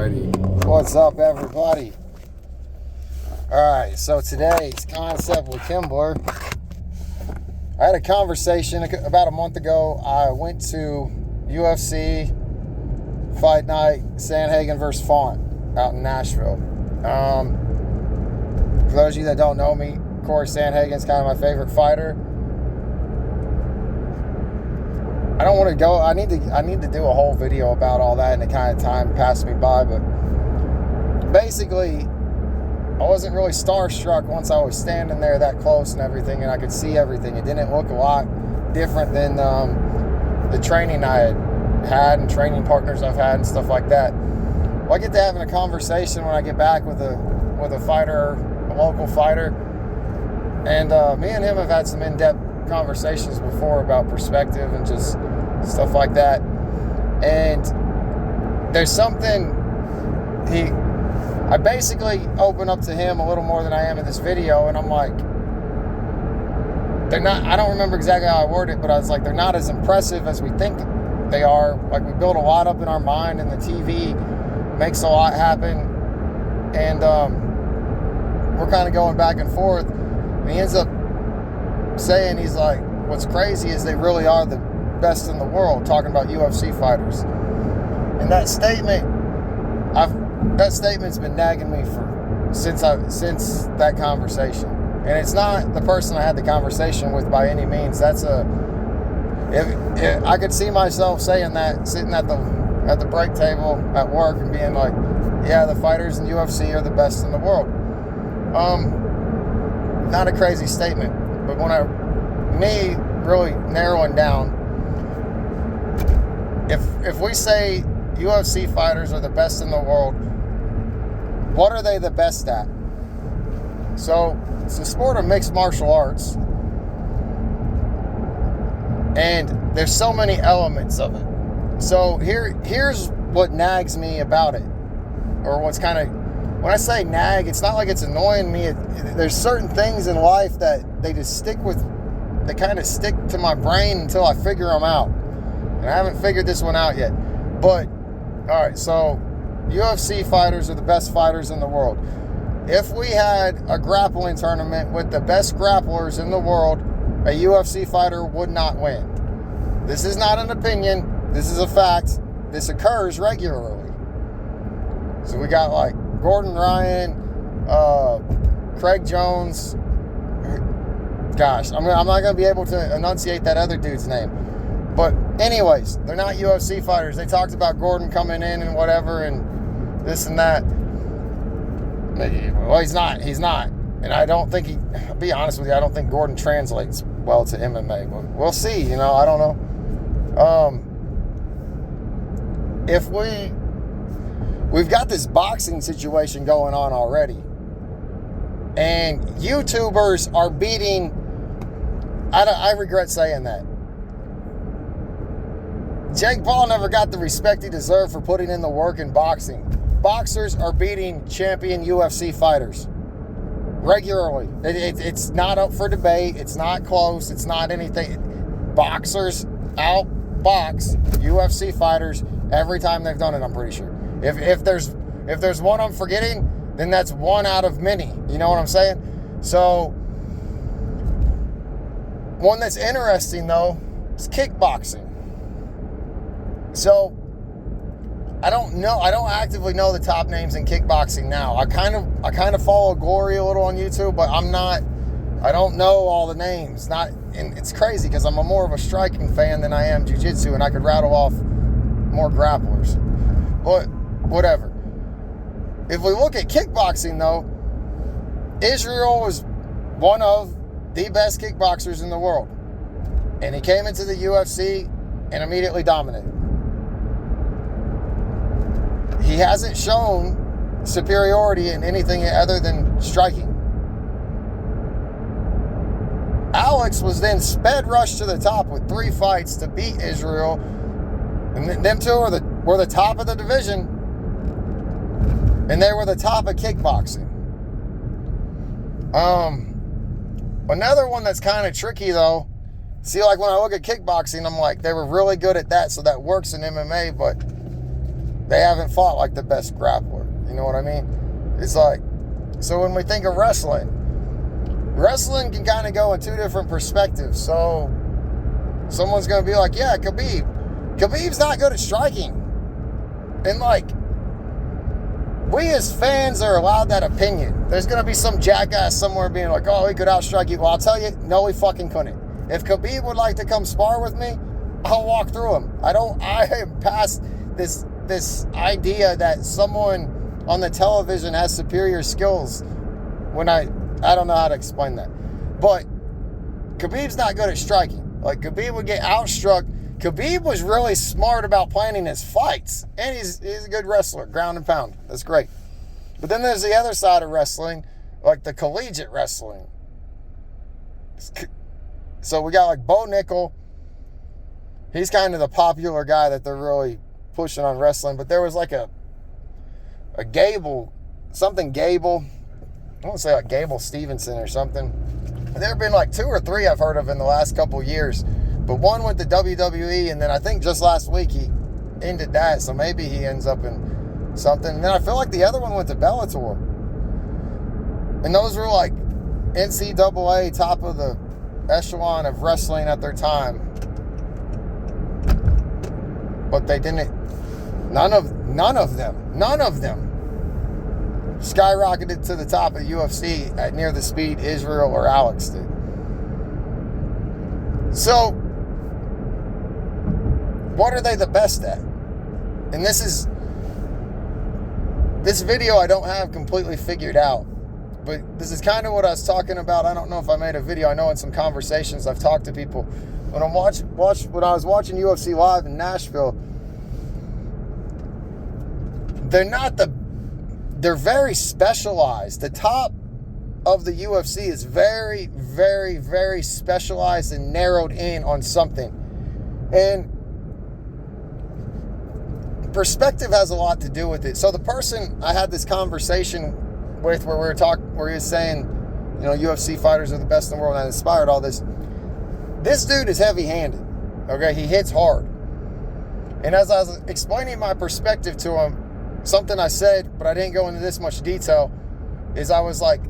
Alrighty. What's up, everybody? Alright, so today's concept with Kimbler. I had a conversation about a month ago. I went to UFC Fight Night, Sandhagen versus Font out in Nashville. For those of you that don't know me, Corey Sandhagen's kind of my favorite fighter. I don't want to go. I need to do a whole video about all that, and it kind of time passed me by. But basically, I wasn't really starstruck once I was standing there that close and everything, and I could see everything. It didn't look a lot different than the training I had and training partners I've had and stuff like that. Well, I get to having a conversation when I get back with a fighter, a local fighter, and me and him have had some in-depth conversations before about perspective and just stuff like that. And there's something I basically open up to him a little more than I am in this video, and I'm like, I don't remember exactly how I worded it, but I was like, they're not as impressive as we think they are. Like, we build a lot up in our mind, and the TV makes a lot happen, and we're kind of going back and forth, and he ends up saying, he's like, what's crazy is they really are the best in the world, talking about UFC fighters. And that statement's been nagging me since that conversation. And it's not the person I had the conversation with by any means. That's if I could see myself saying that, sitting at the break table at work and being like, yeah, the fighters in UFC are the best in the world. Not a crazy statement, but me really narrowing down, if we say UFC fighters are the best in the world, what are they the best at? So it's a sport of mixed martial arts, and there's so many elements of it. So here's what nags me about it, or what's kind of, when I say nag, it's not like it's annoying me. There's certain things in life that they just they kind of stick to my brain until I figure them out. And I haven't figured this one out yet. But, all right, so UFC fighters are the best fighters in the world. If we had a grappling tournament with the best grapplers in the world, a UFC fighter would not win. This is not an opinion. This is a fact. This occurs regularly. So we got like Gordon Ryan, Craig Jones. Gosh, I'm not going to be able to enunciate that other dude's name. But anyways, they're not UFC fighters. They talked about Gordon coming in and whatever and this and that. Well, he's not. And I don't think I'll be honest with you, I don't think Gordon translates well to MMA. But we'll see, I don't know. If we've got this boxing situation going on already. And YouTubers are beating, I regret saying that. Jake Paul never got the respect he deserved for putting in the work in boxing. Boxers are beating champion UFC fighters regularly. It's not up for debate. It's not close. It's not anything. Boxers outbox UFC fighters every time they've done it, I'm pretty sure. If there's one I'm forgetting, then that's one out of many. You know what I'm saying? So, one that's interesting, though, is kickboxing. So, I don't know. I don't actively know the top names in kickboxing now. I kind of follow Glory a little on YouTube, but I don't know all the names. And it's crazy because I'm more of a striking fan than I am jiu-jitsu, and I could rattle off more grapplers. But, whatever. If we look at kickboxing, though, Israel was one of the best kickboxers in the world. And he came into the UFC and immediately dominated. He hasn't shown superiority in anything other than striking. Alex was then sped rushed to the top with 3 fights to beat Israel. And them two were the top of the division. And they were the top of kickboxing. Another one that's kind of tricky, though. See, like when I look at kickboxing, I'm like, they were really good at that, so that works in MMA. But They haven't fought like the best grappler. You know what I mean? It's like, so when we think of wrestling can kind of go in two different perspectives. So someone's going to be like, yeah, Khabib's not good at striking. And like, we as fans are allowed that opinion. There's going to be some jackass somewhere being like, oh, he could outstrike you. Well, I'll tell you, no, he fucking couldn't. If Khabib would like to come spar with me, I'll walk through him. I am past this idea that someone on the television has superior skills when I don't know how to explain that. But Khabib's not good at striking. Like, Khabib would get outstruck. Khabib was really smart about planning his fights. And he's a good wrestler, ground and pound. That's great. But then there's the other side of wrestling, like the collegiate wrestling. So we got like Bo Nickel. He's kind of the popular guy that they're really pushing on wrestling. But there was like a Gable. I want to say like Gable Stevenson or something. There have been like 2 or 3 I've heard of in the last couple years. But one went to WWE, and then I think just last week he ended that. So maybe he ends up in something. And then I feel like the other one went to Bellator. And those were like NCAA, top of the echelon of wrestling at their time. But they didn't. None of them skyrocketed to the top of the UFC at near the speed Israel or Alex did. So, what are they the best at? And this video I don't have completely figured out, but this is kind of what I was talking about. I don't know if I made a video. I know in some conversations I've talked to people when I was watching UFC live in Nashville. They're very specialized. The top of the UFC is very, very, very specialized and narrowed in on something. And perspective has a lot to do with it. So the person I had this conversation with where he was saying, you know, UFC fighters are the best in the world and that inspired all this. This dude is heavy-handed. Okay, he hits hard. And as I was explaining my perspective to him, something I said, but I didn't go into this much detail, is I was like,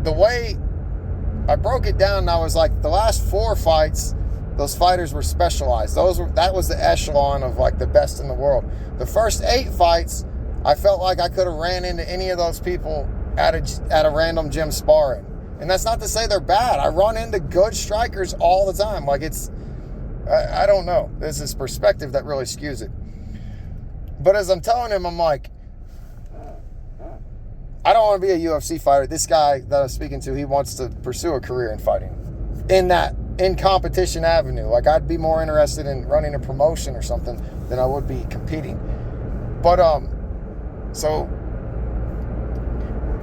the way I broke it down, and I was like, the last 4 fights, those fighters were specialized. That was the echelon of like the best in the world. The first 8 fights, I felt like I could have ran into any of those people at a random gym sparring. And that's not to say they're bad. I run into good strikers all the time. Like I don't know. There's this perspective that really skews it. But as I'm telling him, I'm like, I don't want to be a UFC fighter. This guy that I'm speaking to, he wants to pursue a career in fighting. In competition avenue. Like, I'd be more interested in running a promotion or something than I would be competing. But, so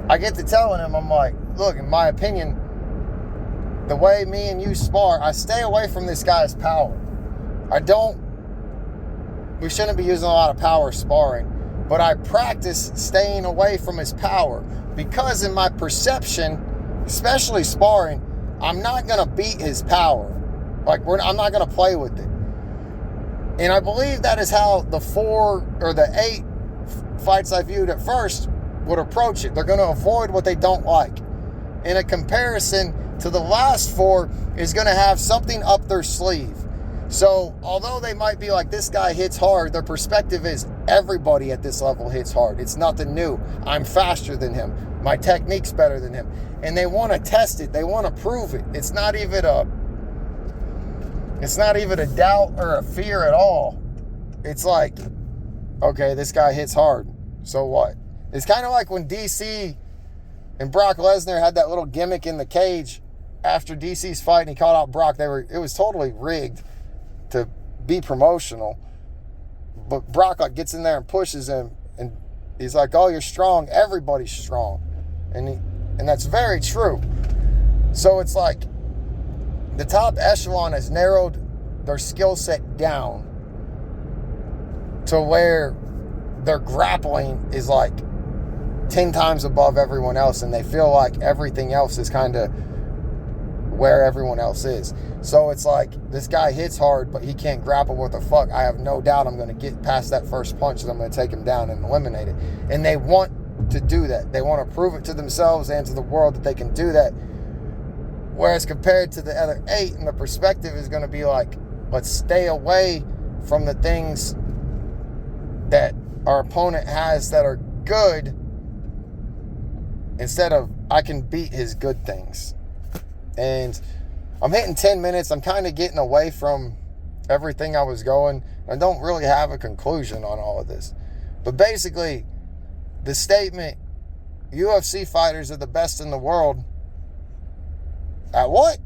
I get to telling him, I'm like, look, in my opinion, the way me and you spar, I stay away from this guy's power. We shouldn't be using a lot of power sparring, but I practice staying away from his power because in my perception, especially sparring, I'm not going to beat his power. Like, I'm not going to play with it. And I believe that is how the 4 or the 8 fights I viewed at first would approach it. They're going to avoid what they don't like. In a comparison to the last 4 is going to have something up their sleeve. So, although they might be like, this guy hits hard, their perspective is everybody at this level hits hard. It's nothing new. I'm faster than him. My technique's better than him. And they want to test it. They want to prove it. It's not even a doubt or a fear at all. It's like, okay, this guy hits hard. So what? It's kind of like when DC and Brock Lesnar had that little gimmick in the cage after DC's fight and he called out Brock. It was totally rigged to be promotional, but Brock like gets in there and pushes him, and he's like, "Oh, you're strong. Everybody's strong," and that's very true. So it's like the top echelon has narrowed their skill set down to where their grappling is like 10 times above everyone else, and they feel like everything else is kind of where everyone else is. So it's like, this guy hits hard, but he can't grapple what the fuck. I have no doubt I'm going to get past that first punch and I'm going to take him down and eliminate it. And they want to do that. They want to prove it to themselves and to the world that they can do that. Whereas compared to the other 8, and the perspective is going to be like, let's stay away from the things that our opponent has that are good, instead of I can beat his good things. And I'm hitting 10 minutes. I'm kind of getting away from everything I was going. I don't really have a conclusion on all of this. But basically, the statement, UFC fighters are the best in the world. At what?